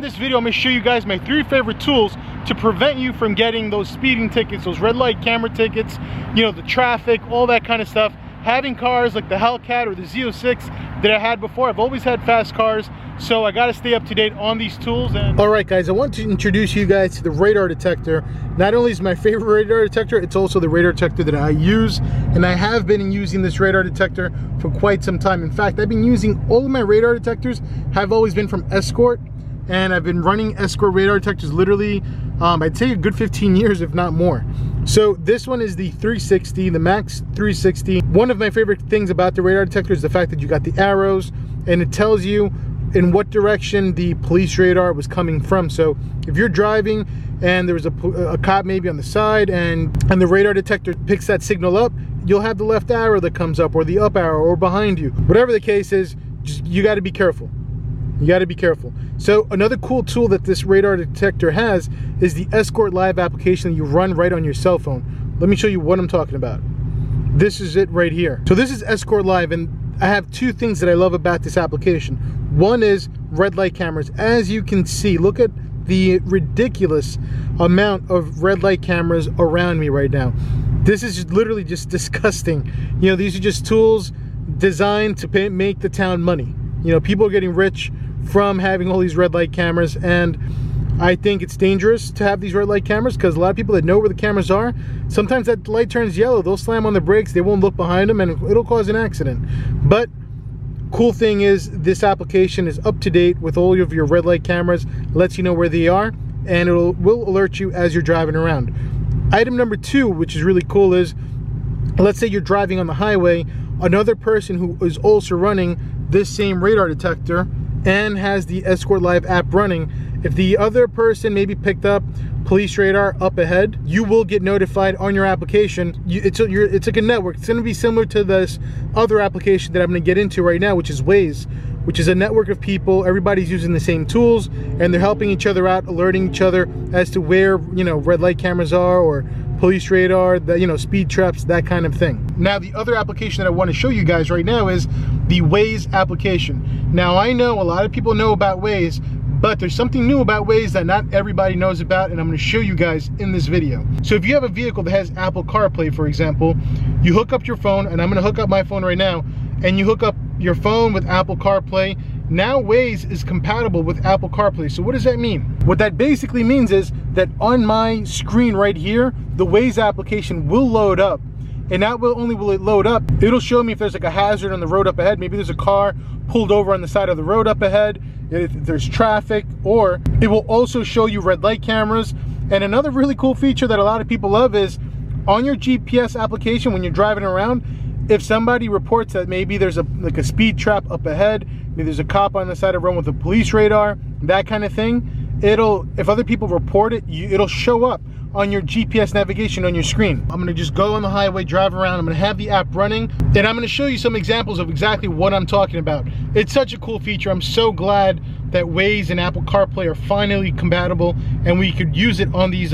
this video, I'm going to show you guys my 3 favorite tools to prevent you from getting those speeding tickets, those red light camera tickets, you know, the traffic, all that kind of stuff. Having cars like the Hellcat or the Z06 that I had before, I've always had fast cars, so I got to stay up to date on these tools. And alright guys, I want to introduce you guys to the radar detector. Not only is my favorite radar detector, it's also the radar detector that I use, and I have been using this radar detector for quite some time. In fact, I've been using all of my radar detectors have always been from Escort, and I've been running Escort radar detectors literally, I'd say a good 15 years, if not more. So this one is the 360, the Max 360. One of my favorite things about the radar detector is the fact that you got the arrows, and it tells you in what direction the police radar was coming from. So if you're driving and there was a cop maybe on the side, and the radar detector picks that signal up, you'll have the left arrow that comes up, or the up arrow, or behind you. Whatever the case is, you got to be careful. You got to be careful. So another cool tool that this radar detector has is the Escort Live application that you run right on your cell phone. Let me show you what I'm talking about. This is it right here. So this is Escort Live, and I have 2 things that I love about this application. One is red light cameras. As you can see, look at the ridiculous amount of red light cameras around me right now. This is literally just disgusting. You know, these are just tools designed to make the town money. You know, people are getting rich from having all these red light cameras, and I think it's dangerous to have these red light cameras because a lot of people that know where the cameras are, sometimes that light turns yellow, they'll slam on the brakes, they won't look behind them, and it'll cause an accident. But cool thing is, this application is up to date with all of your red light cameras, lets you know where they are, and will alert you as you're driving around. Item number 2, which is really cool, is let's say you're driving on the highway, another person who is also running this same radar detector and has the Escort Live app running, if the other person maybe picked up police radar up ahead, you will get notified on your application. It's like a network. It's going to be similar to this other application that I'm going to get into right now, which is Waze, which is a network of people. Everybody's using the same tools, and they're helping each other out, alerting each other as to where, you know, red light cameras are, or police radar, you know, speed traps, that kind of thing. Now, the other application that I want to show you guys right now is the Waze application. Now, I know a lot of people know about Waze, but there's something new about Waze that not everybody knows about, and I'm going to show you guys in this video. So if you have a vehicle that has Apple CarPlay, for example, you hook up your phone, and I'm going to hook up my phone right now, and you hook up your phone with Apple CarPlay. Now Waze is compatible with Apple CarPlay. So what does that mean? What that basically means is that on my screen right here, the Waze application will load up. And not only will it load up, it'll show me if there's like a hazard on the road up ahead. Maybe there's a car pulled over on the side of the road up ahead, if there's traffic, or it will also show you red light cameras. And another really cool feature that a lot of people love is on your GPS application, when you're driving around, if somebody reports that maybe there's like a speed trap up ahead, maybe there's a cop on the side of the road with a police radar, that kind of thing, if other people report it, it'll show up on your GPS navigation on your screen. I'm gonna just go on the highway, drive around, I'm gonna have the app running, and I'm gonna show you some examples of exactly what I'm talking about. It's such a cool feature. I'm so glad that Waze and Apple CarPlay are finally compatible, and we could use it on these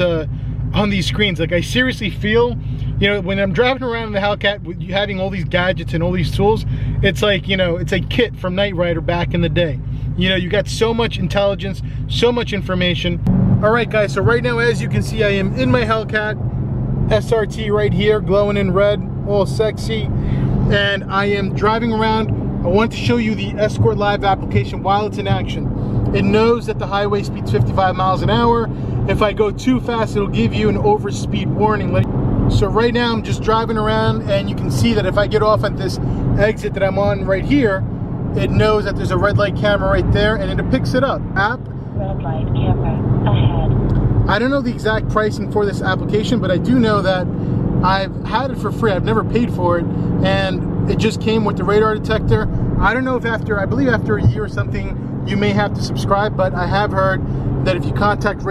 screens. Like, I seriously feel, you know, when I'm driving around in the Hellcat, having all these gadgets and all these tools, it's like, you know, it's like Kit from Knight Rider back in the day. You know, you got so much intelligence, so much information. All right, guys, so right now, as you can see, I am in my Hellcat SRT right here, glowing in red, all sexy, and I am driving around. I want to show you the Escort Live application while it's in action. It knows that the highway speed's 55 miles an hour. If I go too fast, it'll give you an overspeed warning. So right now, I'm just driving around, and you can see that if I get off at this exit that I'm on right here, it knows that there's a red light camera right there, and it picks it up. App. Red light camera ahead. I don't know the exact pricing for this application, but I do know that I've had it for free. I've never paid for it, and it just came with the radar detector. I don't know if I believe after a year or something, you may have to subscribe, but I have heard that if you contact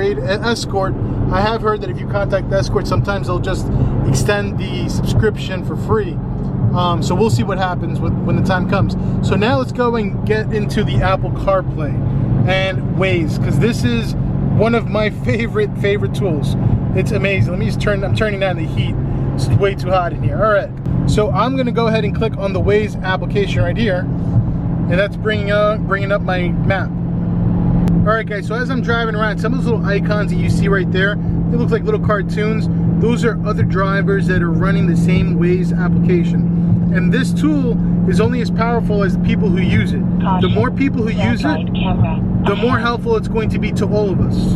Escort, sometimes they'll just extend the subscription for free. So we'll see what happens when the time comes. So now let's go and get into the Apple CarPlay and Waze, because this is one of my favorite tools. It's amazing. Let me just I'm turning down the heat. It's way too hot in here. All right. So I'm gonna go ahead and click on the Waze application right here, and that's bringing up my map. Alright guys, so as I'm driving around, some of those little icons that you see right there, they look like little cartoons. Those are other drivers that are running the same Waze application. And this tool is only as powerful as the people who use it. The more people who use it, the more helpful it's going to be to all of us.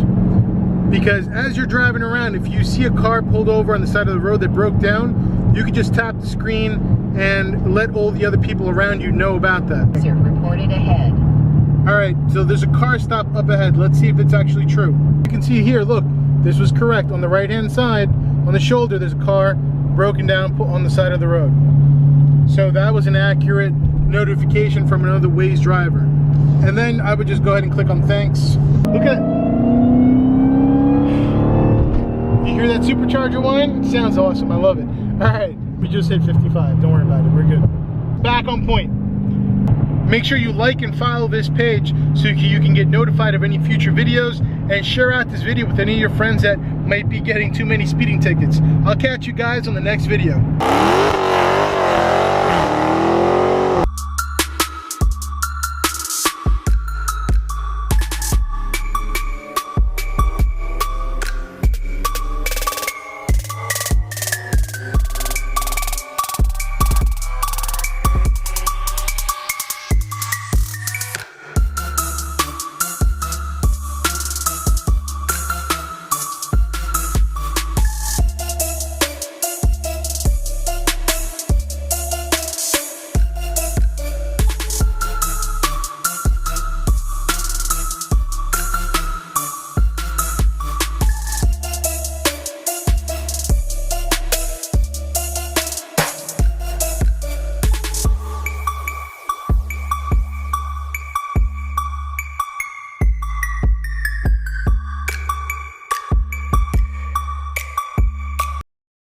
Because as you're driving around, if you see a car pulled over on the side of the road that broke down, you can just tap the screen and let all the other people around you know about that. Reported ahead. Alright, so there's a car stop up ahead. Let's see if it's actually true. You can see here, look, this was correct. On the right hand side, on the shoulder, there's a car broken down on the side of the road. So that was an accurate notification from another Waze driver. And then I would just go ahead and click on thanks. Look at it. You hear that supercharger whine? Sounds awesome, I love it. Alright, we just hit 55, don't worry about it, we're good. Back on point. Make sure you like and follow this page so you can get notified of any future videos, and share out this video with any of your friends that might be getting too many speeding tickets. I'll catch you guys on the next video.